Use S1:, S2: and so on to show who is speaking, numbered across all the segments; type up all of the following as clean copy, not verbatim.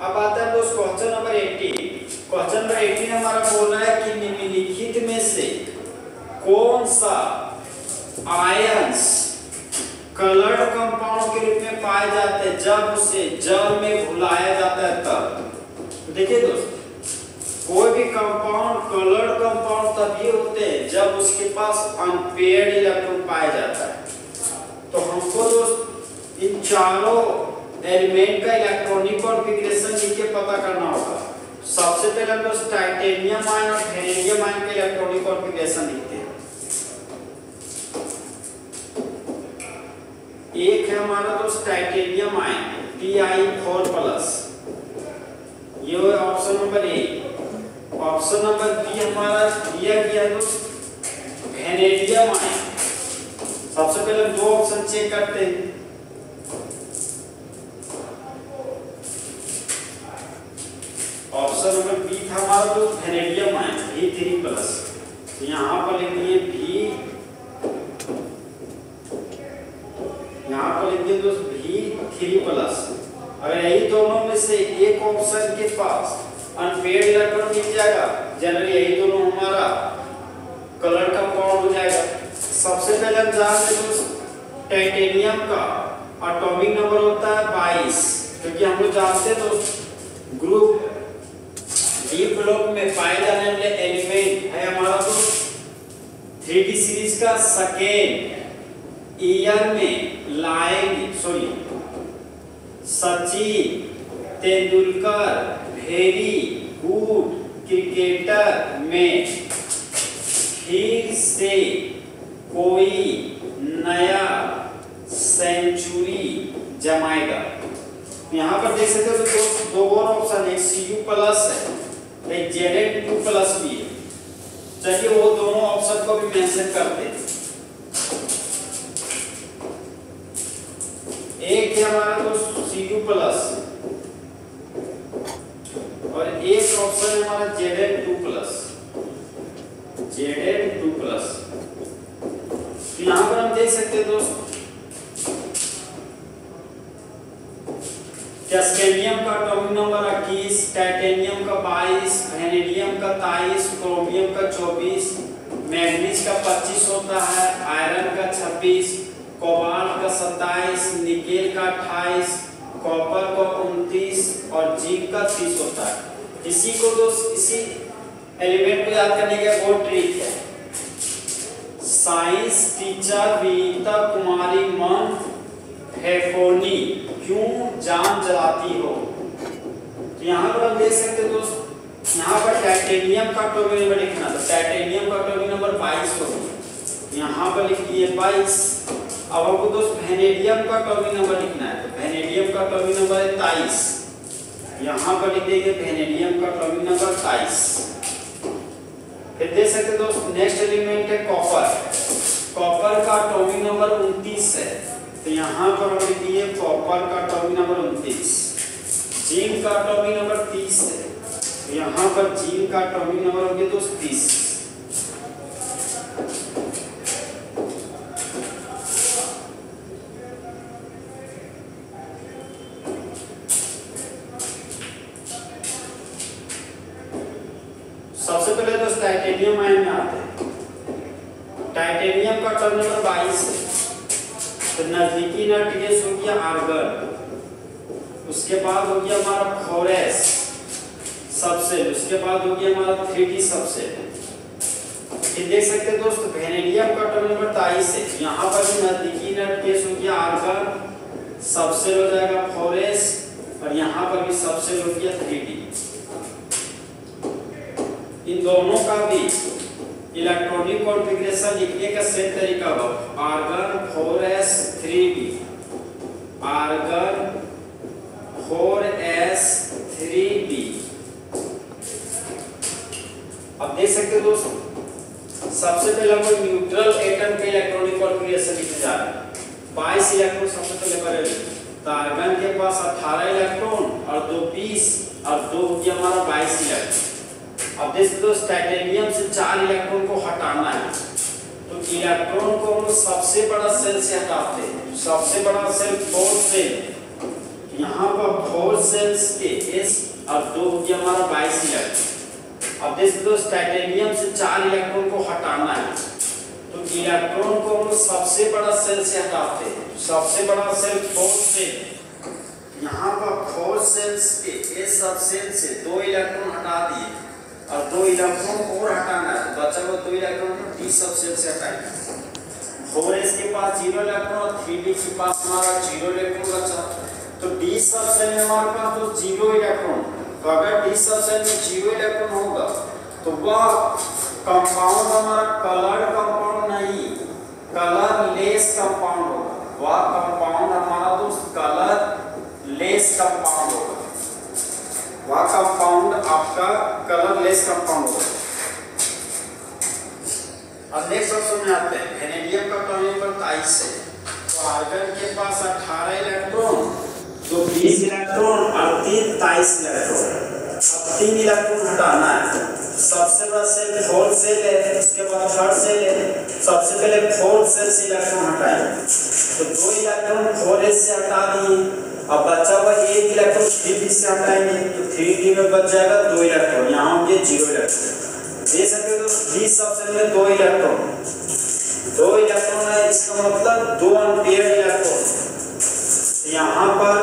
S1: अब आता है दोस्त क्वेश्चन नंबर 18। क्वेश्चन नंबर 18 हमारा बोल रहा है कि निम्नलिखित में से कौन सा आयंस कलर्ड कंपाउंड के रूप में पाए जाते हैं जब उसे जल में घुलाया जाता है तब। तो देखिए दोस्त, कोई भी कंपाउंड कलर्ड कंपाउंड तभी होते हैं जब उसके पास अनपेयर्ड इलेक्ट्रॉन पाया जाता है। तो हमको दोस्त इन चारों एलिमेंट का इलेक्ट्रॉनिक कॉन्फ़िगरेशन लिख के पता करना होगा। सबसे पहले हम दोस्त टाइटेनियम आयन और वेनेडियम आयन का इलेक्ट्रॉनिक कॉन्फ़िगरेशन लिखते हैं। एक है हमारा दोस्त टाइटेनियम आयन Ti4+, ये है option number A. Option number B हमारा दिया गया दोस्त वेनेडियम आयन। सबसे पहले दो ऑप्शन चेक करते हैं। ऑप्शन नंबर बी था हमारा दोस्त वेनेडियम आयन V3+। तो यहाँ पर लिख दिए V, यहाँ पर लिख दिए दोस्त V3+। अगर यही दोनों में से एक ऑप्शन के पास अनपेयर्ड इलेक्ट्रॉन मिल जाएगा, जनरली यही दोनों हमारा कलर कंपाउंड हो जाएगा। सबसे पहले हम जानते हैं दोस्त टाइटेनियम का एटॉमिक नंबर होता है 22, क्योंकि हम लोग जानते हैं दोस्त ग्रुप डी ब्लॉक में पाए जाने वाले एलिमेंट है हमारा दोस्त 3D सीरीज का सेकेंड ईयर में लाएंगे, Sachin Tendulkar very good cricketer में फिर से कोई नया सेंचुरी जमाएगा। यहाँ पर देख सकते हो तो दो और ऑप्शन, एक Cu+ है, एक Zn2+ भी है। चलिए वो दोनों ऑप्शन को भी मेंशन करते हैं। एक है हमारा दोस्त Cu+ और एक ऑप्शन है हमारा Zn2+। यहाँ पर हम देख सकते हैं दोस्त कैस्केनियम का एटॉमिक नंबर 21, टाइटेनियम का 22, वेनेडियम का 23, क्रोमियम का 24, मैग्नीज का 25 होता है, आयरन का 26, कोबाल्ट का 27, निकेल का 28, कॉपर का 29 और जिंक का 30 होता है। इसी को दोस्त इसी एलिमेंट को याद करने का वो ट्रिक है। साइंस टीचर विनीता कुमारी मन फेफोनी क्यों जान जलाती हो। तो यहाँ पर हम देख सकते हैं दोस्त, यहाँ पर टाइटेनियम का एटॉमिक नंबर लिखना था, टाइटेनियम का एटॉमिक नंबर 22 होगा, यहाँ पर लिख दिए 22। अब हमको दोस्त वेनेडियम का एटॉमिक नंबर लिखना है, तो वेनेडियम का एटॉमिक नंबर है 23, यहाँ पर लिख देंगे वेनेडियम का एटॉमिक नंबर 23। फिर देख सकते दोस्त नेक्स्ट एलिमेंट है कॉपर। कॉपर का एटॉमिक नंबर 29 है, तो यहाँ पर हम लिख दिए कॉपर का एटॉमिक नंबर 29। जिंक का एटॉमिक नंबर 30 है, तो यहाँ पर जिंक का एटॉमिक नंबर हो गया दोस्त 30। सबसे पहले दोस्त टाइटेनियम आयन में आते हैं। टाइटेनियम का एटॉमिक नंबर 22 है, तो नजदीकी नट गैस हो गया आर्गन, उसके बाद हो गया हमारा फ्लोरेस सबसेल, उसके बाद हो गया हमारा 3D सबसेल। फिर देख सकते हैं दोस्त वेनेडियम का एटॉमिक नंबर 23 है, यहाँ पर भी नजदीकी नट गैस हो गया आर्गन, सबसेल हो जाएगा फ्लोरेस और यहाँ पर भी सबसेल हो गया 3D। इन दोनों का भी इलेक्ट्रॉनिक कॉन्फ़िगरेशन लिखने का सेम तरीका होगा, argon 4s 3d, argon 4s 3d। अब देख सकते हो दोस्त सबसे पहले हम लोग न्यूट्रल एटम के इलेक्ट्रॉनिक कॉन्फ़िगरेशन लिखने जा रहे हैं। 22 इलेक्ट्रॉन सबसे पहले करेंगे, तो आर्गन के पास 18 इलेक्ट्रॉन और 2 20 और 2 हो गया हमारा 22 इलेक्ट्रॉन। अब देख दोस्त टाइटेनियम से 4 इलेक्ट्रॉन को हटाना है, तो इलेक्ट्रॉन को हम सबसे बड़ा सेल से हटाते हैं। सबसे बड़ा सेल 4 सेल, यहाँ पर 4 सेल्स के इस अब 2 हो गया हमारा 22 इलेक्ट्रॉन। अब देखिए दोस्त टाइटेनियम से 4 इलेक्ट्रॉन को हटाना है, तो इलेक्ट्रॉन को हम सबसे बड़ा सेल से हटाते हैं। सबसे बड़ा सेल 4 सेल, यहाँ पर 4 सेल्स के इस सब सेल से 2 इलेक्ट्रॉन हटा दिए और 2 इलेक्ट्रॉन और हटाना है, तो बचा हुआ 2 इलेक्ट्रॉन को डी सब सेल से हटाएंगे। 4s के पास 0 इलेक्ट्रॉन और 3d के पास हमारा 0 इलेक्ट्रॉन बचा, तो डी सब सेल में हमारे पास तो 0 इलेक्ट्रॉन। तो अगर डी सब सेल में 0 इलेक्ट्रॉन होगा तो वह कंपाउंड हमारा कलर कंपाउंड नहीं, कलर लेस कंपाउंड होगा। वह कंपाउंड हमारा दोस्त कलर लेस कंपाउंड होगा। वह कंपाउंड आपका कलर लेस कंपाउंड होगा। अब नेक्स्ट ऑप्शन में आते हैं। वेनेडियम का टर्न नंबर 23 है, तो आर्गन के पास 18 इलेक्ट्रॉन, तो 20 इलेक्ट्रॉन और 23 इलेक्ट्रॉन। अब 3 इलेक्ट्रॉन हटाना है। सबसे बड़ा सेल 4 सेल है, उसके बाद 3rd सेल है। सबसे पहले 4 सेल से इलेक्ट्रॉन हटाएंगे, तो 2 इलेक्ट्रॉन 4s से हटा दिए। अब बचा हुआ 1 इलेक्ट्रॉन 3d से हटाएंगे, तो 3d में बच जाएगा 2 इलेक्ट्रॉन, यहाँ होंगे 0 इलेक्ट्रॉन। दे सकते हो तो डी सब सेल में 2 इलेक्ट्रॉन, 2 इलेक्ट्रॉन है, इसका मतलब 2 अनपेयर्ड इलेक्ट्रॉन। यहाँ पर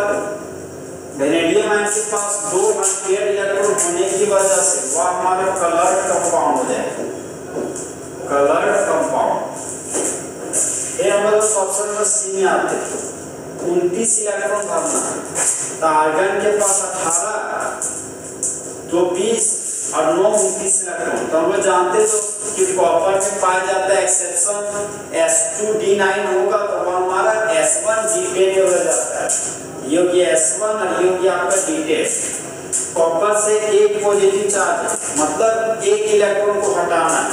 S1: वेनेडियम आयन के पास 2 अनपेयर्ड इलेक्ट्रॉन होने की वजह से वह हमारा कलर्ड कंपाउंड हो जाएगा, कलर्ड कंपाउंड। फिर हम लोग ऑप्शन नंबर सी में आते हैं। 29 इलेक्ट्रॉन भरना है, तो आर्गन के पास 18, तो 20 और 9 29 इलेक्ट्रॉन। तो हम लोग जानते हो कि कॉपर में पाया जाता है एक्सेप्शन S2D9 होगा, तो वह हमारा S1D10 हो जाता है। ये हो गया S1 और ये हो गया आपका D10। कॉपर से 1 पॉजिटिव चार्ज, मतलब 1 इलेक्ट्रॉन को हटाना है,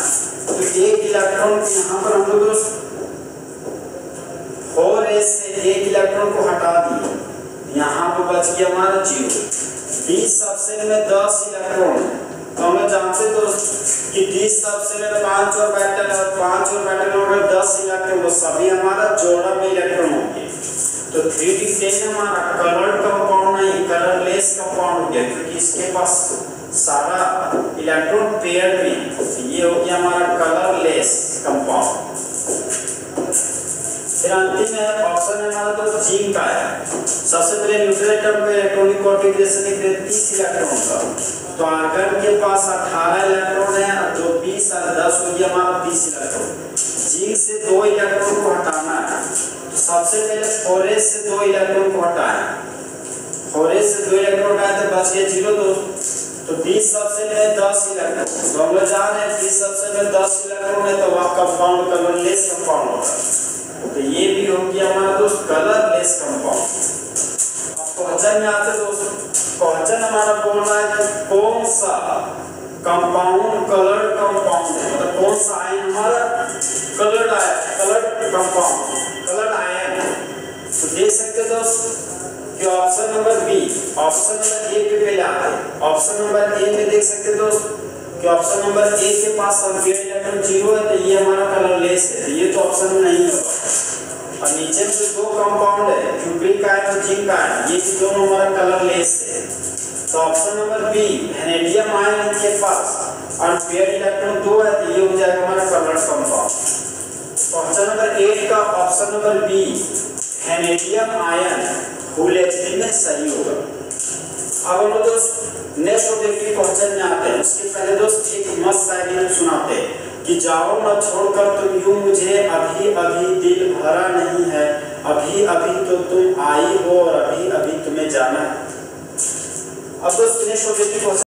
S1: तो 1 इलेक्ट्रॉन को यहाँ पर हम लोग 4s से 1 इलेक्ट्रॉन को हटा दिए, यहाँ पर बच गया हमारा 0। डी सब सेल में 10 इलेक्ट्रॉन है, तो हम जानते दोस्त कि डी सब सेल में 5 और मेटल और 5 और मेटल और 10 इलेक्ट्रॉन, वो सभी हमारा जोड़ा में इलेक्ट्रॉन होंगे। तो 3d10 हमारा कलर कंपाउंड नहीं, कलर लेस कंपाउंड हो गया, क्योंकि इसके पास सारा इलेक्ट्रॉन पेयर में, तो ये हो गया हमारा कलर लेस कंपाउंड। फिर अंतिम है ऑप्शन है हमारा तो जिंक का है। सबसे पहले न्यूट्रल एटम पे इलेक्ट्रॉनिक कॉन्फ़िगरेशन लिख देते 30 इलेक्ट्रॉन का, तो आर्गन के पास 18 इलेक्ट्रॉन है, जो 20 और 10 हो गया हमारा 30 इलेक्ट्रॉन। जिंक से 2 इलेक्ट्रॉन को हटाना है, तो सबसे पहले 4s से 2 इलेक्ट्रॉन को हटाएं। 4s से 2 इलेक्ट्रॉन हटाए तो बच गया 0 2, तो 20 सबसे में 10 इलेक्ट्रॉन। तो हम लोग जान रहे हैं 20 सबसे में 10 इलेक्ट्रॉन है, तो वह कंपाउंड कलरलेस कंपाउंड होगा। तो ये भी हो गया हमारा दोस्त कलरलेस कंपाउंड। अब क्वेश्चन में आते दोस्तों, क्वेश्चन हमारा बोल रहा है कि कौन सा कंपाउंड कलर कंपाउंड है, मतलब कौन सा आयन हमारा coloured ion, coloured compound, coloured ion. तो देख सकते हो दोस्त कि option number B, option number A पे पहले आता है। ऑप्शन नंबर ए में देख सकते हो दोस्त कि ऑप्शन नंबर ए के पास अनपेयर्ड इलेक्ट्रॉन 0 है, तो ये हमारा कलरलेस है, ये तो ऑप्शन में नहीं होगा। और नीचे में जो 2 कंपाउंड है, क्यूप्रिक आयन और जिंक आयन, ये भी दोनों हमारा कलरलेस है। तो option number B, vanadium ion के पास अनपेयर्ड इलेक्ट्रॉन 2 है, तो ये हो जाएगा हमारा कलर्ड कंपाउंड। क्वेश्चन नंबर 8 का option number B, vanadium ion full HP में सही होगा। अब हम लोग दोस्त नेक्स्ट ऑब्जेक्टिव क्वेश्चन में आते हैं। उसके पहले दोस्त एक मस्त शायरी सुनाते हैं कि जाओ न छोड़कर तुम यूं मुझे, अभी अभी दिल भरा नहीं है, अभी अभी तो तुम आई हो और अभी अभी तुम्हें जाना है। अब दोस्त नेक्स्ट ऑब्जेक्टिव